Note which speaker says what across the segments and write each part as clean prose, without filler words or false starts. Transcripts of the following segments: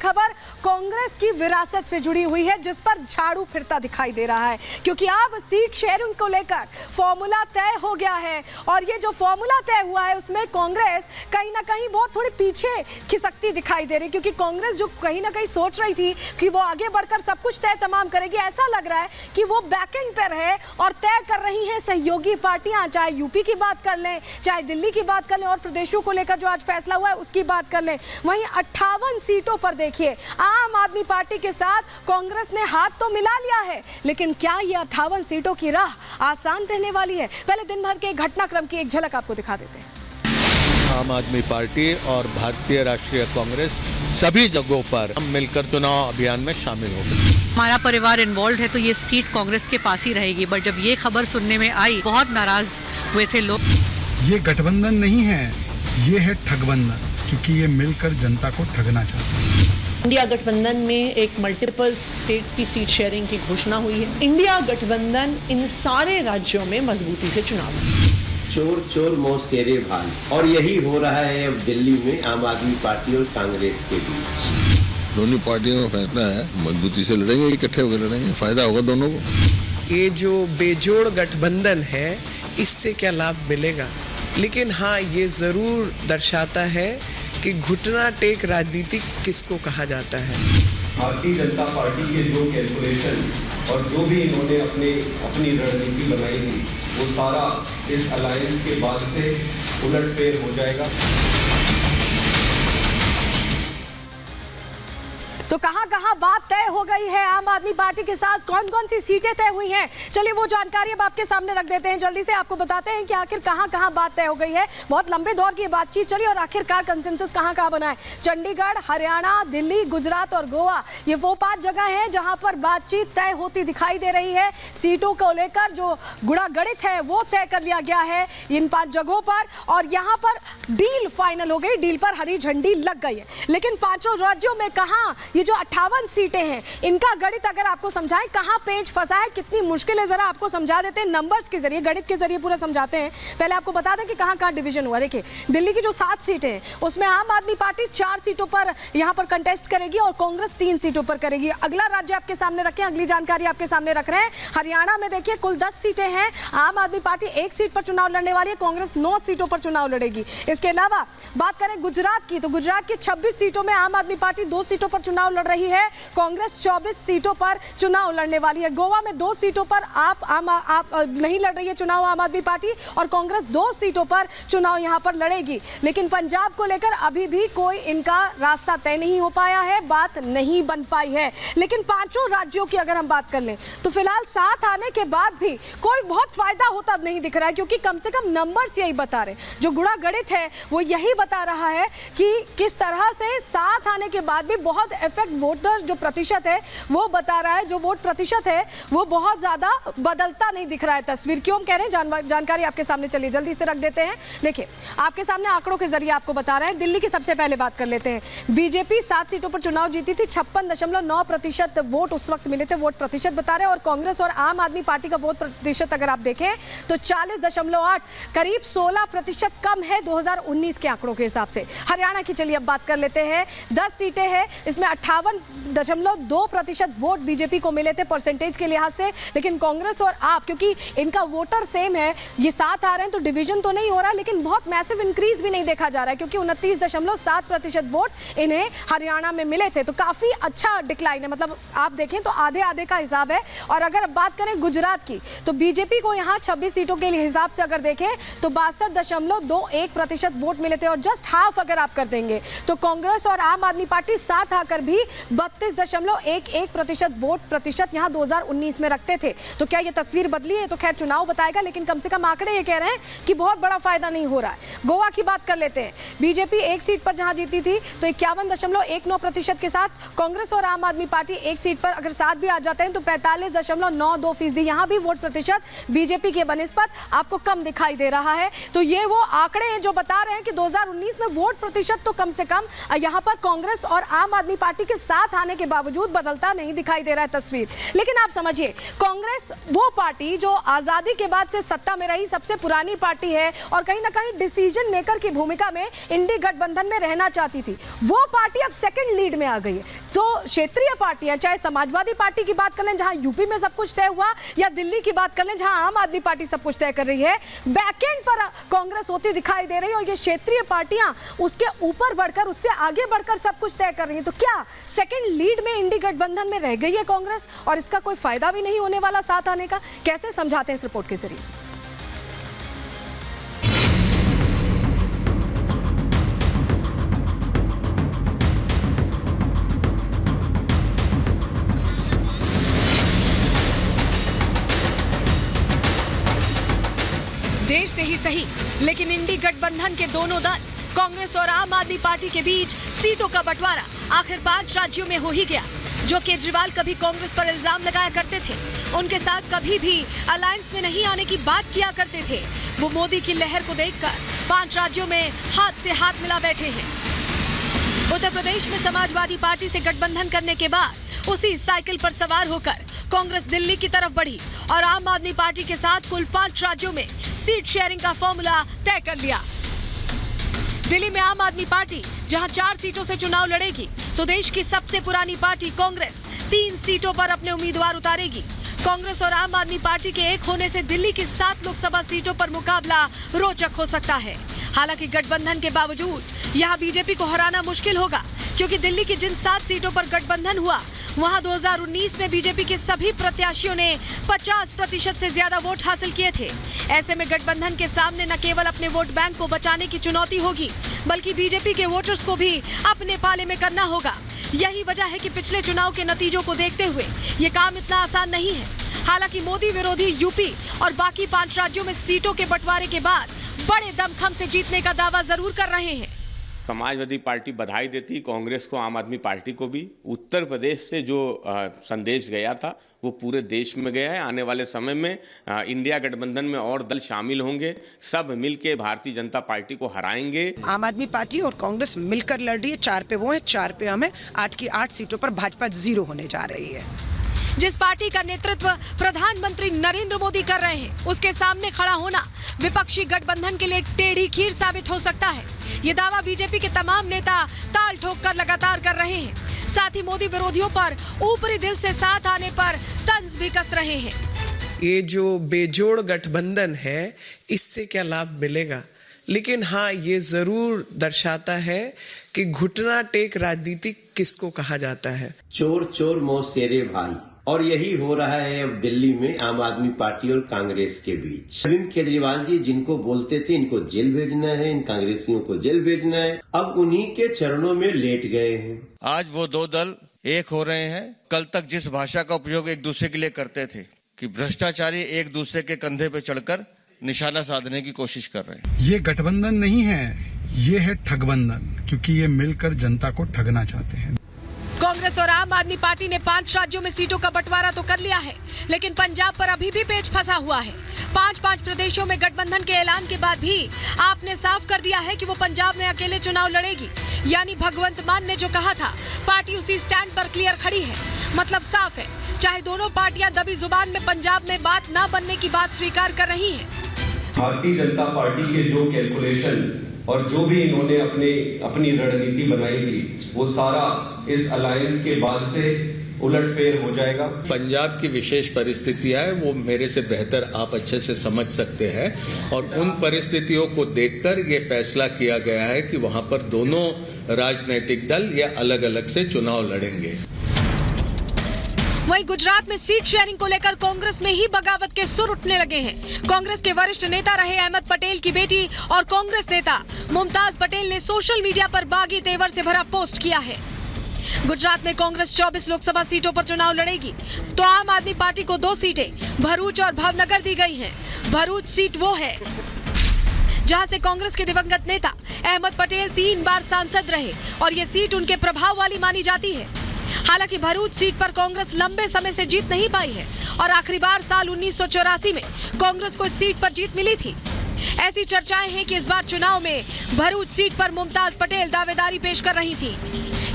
Speaker 1: खबर कांग्रेस की विरासत से जुड़ी हुई है, जिस पर झाड़ू फिरता दिखाई दे रहा है, क्योंकि अब सीट शेयरिंग को लेकर फॉर्मूला तय हो गया है। और ये जो फॉर्मूला तय हुआ है उसमें कांग्रेस कहीं ना कहीं बहुत थोड़ी पीछे खिसकती दिखाई दे रही, क्योंकि कांग्रेस जो कहीं ना कहीं सोच रही थी कि वो आगे बढ़कर सब कुछ तय तमाम करेगी, ऐसा लग रहा है कि वो बैकएंड पर है और तय कर रही हैं सहयोगी पार्टियां, चाहे यूपी की बात कर लें, चाहे दिल्ली की बात कर लें, और प्रदेशों को लेकर जो आज फैसला हुआ है उसकी बात कर लें। वहीं 58 सीटों पर देखिए आम आदमी पार्टी के साथ कांग्रेस ने हाथ तो मिला लिया है, लेकिन क्या ये 58 सीटों की राह आसान रहने वाली है? पहले दिन भर के घटनाक्रम की एक झलक आपको दिखा देते हैं।
Speaker 2: आम आदमी पार्टी और भारतीय राष्ट्रीय कांग्रेस सभी जगहों पर हम मिलकर चुनाव अभियान में शामिल हो गए।
Speaker 3: हमारा परिवार इन्वॉल्व है तो ये सीट कांग्रेस के पास ही रहेगी, बट जब ये खबर सुनने में आई बहुत नाराज हुए थे लोग।
Speaker 4: ये गठबंधन नहीं है, ये है ठगबंधन, क्योंकि ये मिलकर जनता को ठगना चाहते हैं।
Speaker 5: इंडिया गठबंधन में एक मल्टीपल स्टेट्स की सीट शेयरिंग की घोषणा हुई है। इंडिया गठबंधन इन सारे राज्यों में मजबूती से चुनाव
Speaker 6: चोर चोर मोह शेरे भान, और यही हो रहा है अब दिल्ली में आम आदमी पार्टी और कांग्रेस के बीच।
Speaker 7: दोनों पार्टियों का फैसला है, मजबूती से लड़ेंगे, इकट्ठे होकर लड़ेंगे, फायदा होगा दोनों को।
Speaker 8: ये जो बेजोड़ गठबंधन है इससे क्या लाभ मिलेगा, लेकिन हाँ ये जरूर दर्शाता है कि घुटना टेक राजनीति किसको कहा जाता है।
Speaker 9: भारतीय जनता पार्टी के जो कैलकुलेशन और जो भी इन्होंने अपनी रणनीति बनाई थी वो सारा इस अलायंस के बाद से उलटफेर हो जाएगा।
Speaker 1: तो कहां बात तय हो गई है आम आदमी पार्टी के साथ, कौन कौन सी सीटें तय हुई हैं, चलिए वो जानकारी अब आपके सामने रख देते हैं। जल्दी से आपको बताते हैं कि आखिर कहां बात तय हो गई है। बहुत लंबे दौर की बातचीत चली और आखिरकार कंसेंसस कहां बना है। चंडीगढ़, हरियाणा, दिल्ली, गुजरात और गोवा, ये वो 5 जगह हैं जहां पर बातचीत तय होती दिखाई दे रही है। सीटों को लेकर जो गुणागणित है वो तय कर लिया गया है इन 5 जगहों पर, और यहाँ पर डील फाइनल हो गई, डील पर हरी झंडी लग गई है। लेकिन 5 राज्यों में कहाँ ये जो 58 सीटें हैं इनका गणित अगर आपको समझाएं कहां पेच फंसा है, कितनी मुश्किल है, जरा आपको समझा देते हैं नंबर्स के जरिए, गणित के जरिए पूरा समझाते हैं। पहले आपको बता दें कि कहां डिवीजन हुआ। देखिए दिल्ली की जो 7 सीटें हैं उसमें आम आदमी पार्टी 4 सीटों पर यहां पर कंटेस्ट करेगी और कांग्रेस 3 सीटों पर करेगी। अगला राज्य आपके सामने रखें, अगली जानकारी आपके सामने रख रहे हैं। हरियाणा में देखिए कुल 10 सीटें हैं, आम आदमी पार्टी 1 सीट पर चुनाव लड़ने वाली है, कांग्रेस 9 सीटों पर चुनाव लड़ेगी। इसके अलावा बात करें गुजरात की, तो गुजरात की 26 सीटों में आम आदमी पार्टी 2 सीटों पर चुनाव लड़ रही है, कांग्रेस 24 सीटों पर चुनाव लड़ने वाली है। गोवा में 2 सीटों पर आप नहीं लड़ रही है चुनाव आम आदमी पार्टी, और कांग्रेस 2 सीटों पर चुनाव यहां पर लड़ेगी। लेकिन पंजाब को लेकर अभी भी कोई इनका रास्ता तय नहीं हो पाया है, बात नहीं बन पाई है। लेकिन 5 राज्यों की अगर हम बात कर लें तो फिलहाल साथ आने के बाद भी कोई बहुत फायदा होता नहीं दिख रहा है, क्योंकि कम से कम नंबर्स यही बता रहे हैं, जो गुणागणित है वो यही बता रहा है कि किस तरह से साथ आने के बाद भी बहुत इफेक्ट वोटर जो प्रतिशत है वो बता रहा है, जो वोट प्रतिशत है वो बहुत ज्यादा बदलता नहीं दिख रहा है। तस्वीर क्यों हम कह रहे हैं, जानकारी आपके सामने चलिए जल्दी से रख देते हैं। देखिए आपके सामने आंकड़ों के जरिए आपको बता रहे हैं। दिल्ली की सबसे पहले बात कर लेते हैं। बीजेपी 7 सीटों पर चुनाव जीती थी, 56.9% वोट उस वक्त मिले थे, वोट प्रतिशत बता रहे हैं। और कांग्रेस और आम आदमी पार्टी का वोट प्रतिशत अगर आप देखें तो 40.8, करीब 16% कम है 2019 के आंकड़ों के हिसाब से। हरियाणा की चलिए अब बात कर लेते हैं। 10 सीटें हैं, इसमें 58.2% वोट बीजेपी को मिले थे परसेंटेज के लिहाज से, लेकिन कांग्रेस और आप, क्योंकि इनका वोटर सेम है, ये साथ आ रहे हैं तो डिवीजन तो नहीं हो रहा, लेकिन बहुत मैसिव इंक्रीज भी नहीं देखा जा रहा है, क्योंकि 29.7% वोट इन्हें हरियाणा में मिले थे। तो काफी अच्छा डिक्लाइन है, मतलब आप देखें तो आधे आधे का हिसाब है। और अगर बात करें गुजरात की तो बीजेपी को यहाँ 26 सीटों के हिसाब से अगर देखें तो 62.21% वोट मिले थे, और जस्ट हाफ अगर आप कर देंगे तो कांग्रेस और आम आदमी पार्टी साथ आकर भी 32.11% वोट प्रतिशत यहां 2019 में रखते थे। तो क्या यह तस्वीर बदली है? तो खैर चुनाव बताएगा, लेकिन कम से कम आंकड़े ये कह रहे हैं कि बहुत बड़ा फायदा नहीं हो रहा है। गोवा की बात कर लेते हैं। बीजेपी 1 सीट पर जहां जीती थी तो 51.19% के साथ, कांग्रेस और आम आदमी पार्टी 1 सीट पर अगर साथ भी आ जाते हैं तो 45.92%, यहां भी वोट प्रतिशत बीजेपी के बनिस्बत आपको कम दिखाई दे रहा है। तो ये वो आंकड़े हैं जो बता रहे हैं कि 2019 में वोट प्रतिशत तो कम से कम यहां पर कांग्रेस और आम आदमी पार्टी पार्टी के साथ आने के बावजूद बदलता नहीं दिखाई दे रहा है तस्वीर। लेकिन आप समझिए, कांग्रेस वो पार्टी जो आजादी के बाद से सत्ता में रही सबसे पुरानी पार्टी है और कहीं ना कहीं डिसीजन मेकर की भूमिका में इंडी गठबंधन में रहना चाहती थी, वो पार्टी अब सेकंड लीड में आ गई है। तो क्षेत्रीय पार्टियां, चाहे समाजवादी पार्टी की बात कर लें जहां यूपी में सब कुछ तय हुआ, या दिल्ली की बात कर लें जहां आम आदमी पार्टी सब कुछ तय कर रही है, बैकएंड पर कांग्रेस होती दिखाई दे रही है और ये क्षेत्रीय पार्टियां उसके ऊपर बढ़कर, उससे आगे बढ़कर सब कुछ तय कर रही है। तो क्या सेकंड लीड में इंडी गठबंधन में रह गई है कांग्रेस और इसका कोई फायदा भी नहीं होने वाला साथ आने का? कैसे समझाते हैं इस रिपोर्ट के जरिए? देर से ही सही, लेकिन इंडी गठबंधन के दोनों दल कांग्रेस और आम आदमी पार्टी के बीच सीटों का बंटवारा आखिर 5 राज्यों में हो ही गया। जो केजरीवाल कभी कांग्रेस पर इल्जाम लगाया करते थे, उनके साथ कभी भी अलायंस में नहीं आने की बात किया करते थे, वो मोदी की लहर को देखकर 5 राज्यों में हाथ से हाथ मिला बैठे हैं। उत्तर प्रदेश में समाजवादी पार्टी से गठबंधन करने के बाद उसी साइकिल पर सवार होकर कांग्रेस दिल्ली की तरफ बढ़ी और आम आदमी पार्टी के साथ कुल 5 राज्यों में सीट शेयरिंग का फॉर्मूला तय कर लिया। दिल्ली में आम आदमी पार्टी जहां 4 सीटों से चुनाव लड़ेगी, तो देश की सबसे पुरानी पार्टी कांग्रेस 3 सीटों पर अपने उम्मीदवार उतारेगी। कांग्रेस और आम आदमी पार्टी के एक होने से दिल्ली की 7 लोकसभा सीटों पर मुकाबला रोचक हो सकता है। हालांकि गठबंधन के बावजूद यहां बीजेपी को हराना मुश्किल होगा, क्योंकि दिल्ली की जिन 7 सीटों पर गठबंधन हुआ, वहां 2019 में बीजेपी के सभी प्रत्याशियों ने 50% से ज्यादा वोट हासिल किए थे। ऐसे में गठबंधन के सामने न केवल अपने वोट बैंक को बचाने की चुनौती होगी, बल्कि बीजेपी के वोटर्स को भी अपने पाले में करना होगा। यही वजह है कि पिछले चुनाव के नतीजों को देखते हुए ये काम इतना आसान नहीं है। हालांकि मोदी विरोधी यूपी और बाकी 5 राज्यों में सीटों के बंटवारे के बाद बड़े दमखम से जीतने का दावा जरूर कर रहे हैं।
Speaker 10: समाजवादी पार्टी बधाई देती कांग्रेस को, आम आदमी पार्टी को भी। उत्तर प्रदेश से जो संदेश गया था वो पूरे देश में गया है। आने वाले समय में इंडिया गठबंधन में और दल शामिल होंगे, सब मिलके भारतीय जनता पार्टी को हराएंगे।
Speaker 5: आम आदमी पार्टी और कांग्रेस मिलकर लड़ रही है, 4 पे वो है, 4 पे हम है। 8 की 8 सीटों पर भाजपा 0 होने जा रही है।
Speaker 1: जिस पार्टी का नेतृत्व प्रधानमंत्री नरेंद्र मोदी कर रहे हैं, उसके सामने खड़ा होना विपक्षी गठबंधन के लिए टेढ़ी खीर साबित हो सकता है। ये दावा बीजेपी के तमाम नेता ताल ठोक कर लगातार कर रहे हैं। साथ ही मोदी विरोधियों पर ऊपरी दिल से साथ आने पर तंज भी कस रहे हैं।
Speaker 8: ये जो बेजोड़ गठबंधन है, इससे क्या लाभ मिलेगा? लेकिन हाँ, ये जरूर दर्शाता है कि घुटना टेक राजनीति किसको कहा जाता है।
Speaker 6: चोर चोर मौसेरे भाई, और यही हो रहा है अब दिल्ली में आम आदमी पार्टी और कांग्रेस के बीच। अरविंद केजरीवाल जी जिनको बोलते थे इनको जेल भेजना है, इन कांग्रेसियों को जेल भेजना है, अब उन्हीं के चरणों में लेट गए हैं।
Speaker 11: आज वो 2 दल एक हो रहे हैं। कल तक जिस भाषा का उपयोग एक दूसरे के लिए करते थे कि भ्रष्टाचारी एक दूसरे के कंधे पे चढ़कर निशाना साधने की कोशिश कर रहे हैं।
Speaker 4: ये गठबंधन नहीं है, ये है ठगबंधन, क्योंकि ये मिलकर जनता को ठगना चाहते हैं।
Speaker 1: कांग्रेस और आम आदमी पार्टी ने 5 राज्यों में सीटों का बंटवारा तो कर लिया है, लेकिन पंजाब पर अभी भी पेच फंसा हुआ है। 5 प्रदेशों में गठबंधन के ऐलान के बाद भी आपने साफ कर दिया है कि वो पंजाब में अकेले चुनाव लड़ेगी। यानी भगवंत मान ने जो कहा था, पार्टी उसी स्टैंड पर क्लियर खड़ी है। मतलब साफ है, चाहे दोनों पार्टियां दबी जुबान में पंजाब में बात ना बनने की बात स्वीकार कर रही हैं।
Speaker 9: भारतीय जनता पार्टी के जो कैलकुलेशन और जो भी इन्होंने अपनी रणनीति बनाई थी, वो सारा इस अलायंस के बाद से उलटफेर हो जाएगा।
Speaker 2: पंजाब की विशेष परिस्थितियां हैं, वो मेरे से बेहतर आप अच्छे से समझ सकते हैं, और उन परिस्थितियों को देखकर ये फैसला किया गया है कि वहां पर दोनों राजनीतिक दल या अलग अलग से चुनाव लड़ेंगे।
Speaker 1: वहीं गुजरात में सीट शेयरिंग को लेकर कांग्रेस में ही बगावत के सुर उठने लगे हैं। कांग्रेस के वरिष्ठ नेता रहे अहमद पटेल की बेटी और कांग्रेस नेता मुमताज पटेल ने सोशल मीडिया पर बागी तेवर से भरा पोस्ट किया है। गुजरात में कांग्रेस 24 लोकसभा सीटों पर चुनाव लड़ेगी, तो आम आदमी पार्टी को 2 सीटें भरूच और भावनगर दी गई हैं। भरूच सीट वो है जहां से कांग्रेस के दिवंगत नेता अहमद पटेल 3 बार सांसद रहे और ये सीट उनके प्रभाव वाली मानी जाती है। हालांकि भरूच सीट पर कांग्रेस लंबे समय से जीत नहीं पाई है और आखिरी बार साल 1984 में कांग्रेस को इस सीट पर जीत मिली थी। ऐसी चर्चाएं हैं कि इस बार चुनाव में भरूच सीट पर मुमताज पटेल दावेदारी पेश कर रही थी।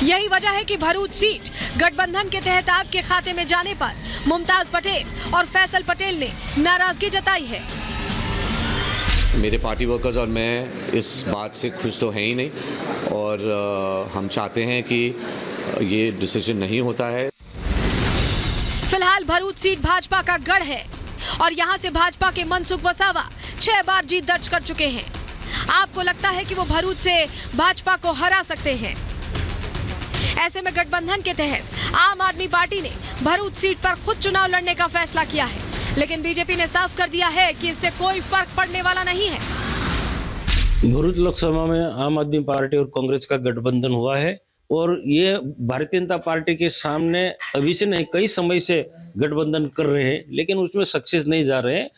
Speaker 1: यही वजह है कि भरूच सीट गठबंधन के तहत आपके खाते में जाने पर मुमताज पटेल और फैसल पटेल ने नाराजगी जताई है।
Speaker 12: मेरे पार्टी वर्कर्स और मैं इस बात से खुश तो हैं ही नहीं और हम चाहते हैं कि ये डिसीजन नहीं होता है।
Speaker 1: फिलहाल भरूच सीट भाजपा का गढ़ है और यहां से भाजपा के मनसुख वसावा 6 बार जीत दर्ज कर चुके हैं। आपको लगता है कि वो भरूच से भाजपा को हरा सकते हैं? ऐसे में गठबंधन के तहत आम आदमी पार्टी ने भरूच सीट पर खुद चुनाव लड़ने का फैसला किया है, लेकिन बीजेपी ने साफ कर दिया है कि इससे कोई फर्क पड़ने वाला नहीं है।
Speaker 13: भरूच लोकसभा में आम आदमी पार्टी और कांग्रेस का गठबंधन हुआ है और ये भारतीय जनता पार्टी के सामने अभी से नहीं कई समय से गठबंधन कर रहे हैं, लेकिन उसमें सक्सेस नहीं जा रहे हैं।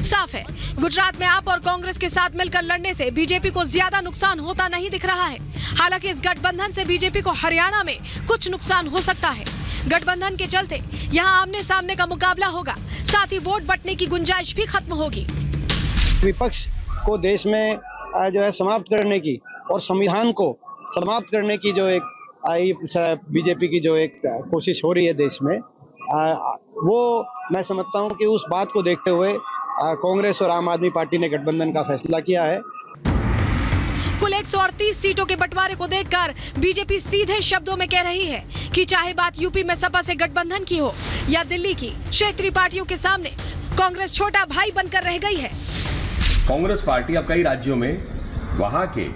Speaker 1: साफ है, गुजरात में आप और कांग्रेस के साथ मिलकर लड़ने से बीजेपी को ज्यादा नुकसान होता नहीं दिख रहा है। हालांकि इस गठबंधन से बीजेपी को हरियाणा में कुछ नुकसान हो सकता है। गठबंधन के चलते यहां आमने सामने का मुकाबला होगा, साथ ही वोट बंटने की गुंजाइश भी खत्म होगी।
Speaker 14: विपक्ष को देश में जो है समाप्त करने की और संविधान को समाप्त करने की जो एक बीजेपी की जो एक कोशिश हो रही है देश में, वो मैं समझता हूं कि उस बात को देखते हुए कांग्रेस और आम आदमी पार्टी ने गठबंधन का फैसला किया है।
Speaker 1: कुल 138 सीटों के बंटवारे को देखकर बीजेपी सीधे शब्दों में कह रही है कि चाहे बात यूपी में सपा से गठबंधन की हो या दिल्ली की, क्षेत्रीय पार्टियों के सामने कांग्रेस छोटा भाई बनकर रह गई है।
Speaker 9: कांग्रेस पार्टी अब कई राज्यों में वहां के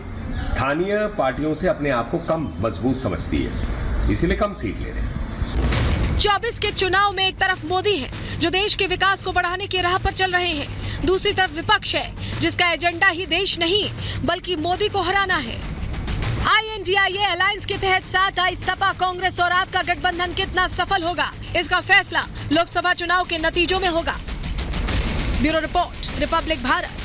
Speaker 9: स्थानीय पार्टियों से अपने आप को कम मजबूत समझती है, इसीलिए कम सीट ले रहे हैं।
Speaker 1: 24 के चुनाव में एक तरफ मोदी है जो देश के विकास को बढ़ाने की राह पर चल रहे हैं, दूसरी तरफ विपक्ष है जिसका एजेंडा ही देश नहीं बल्कि मोदी को हराना है। INDIA अलायंस के तहत साथ आई सपा, कांग्रेस और आप का गठबंधन कितना सफल होगा, इसका फैसला लोकसभा चुनाव के नतीजों में होगा। Bureau report, Republic Bharat.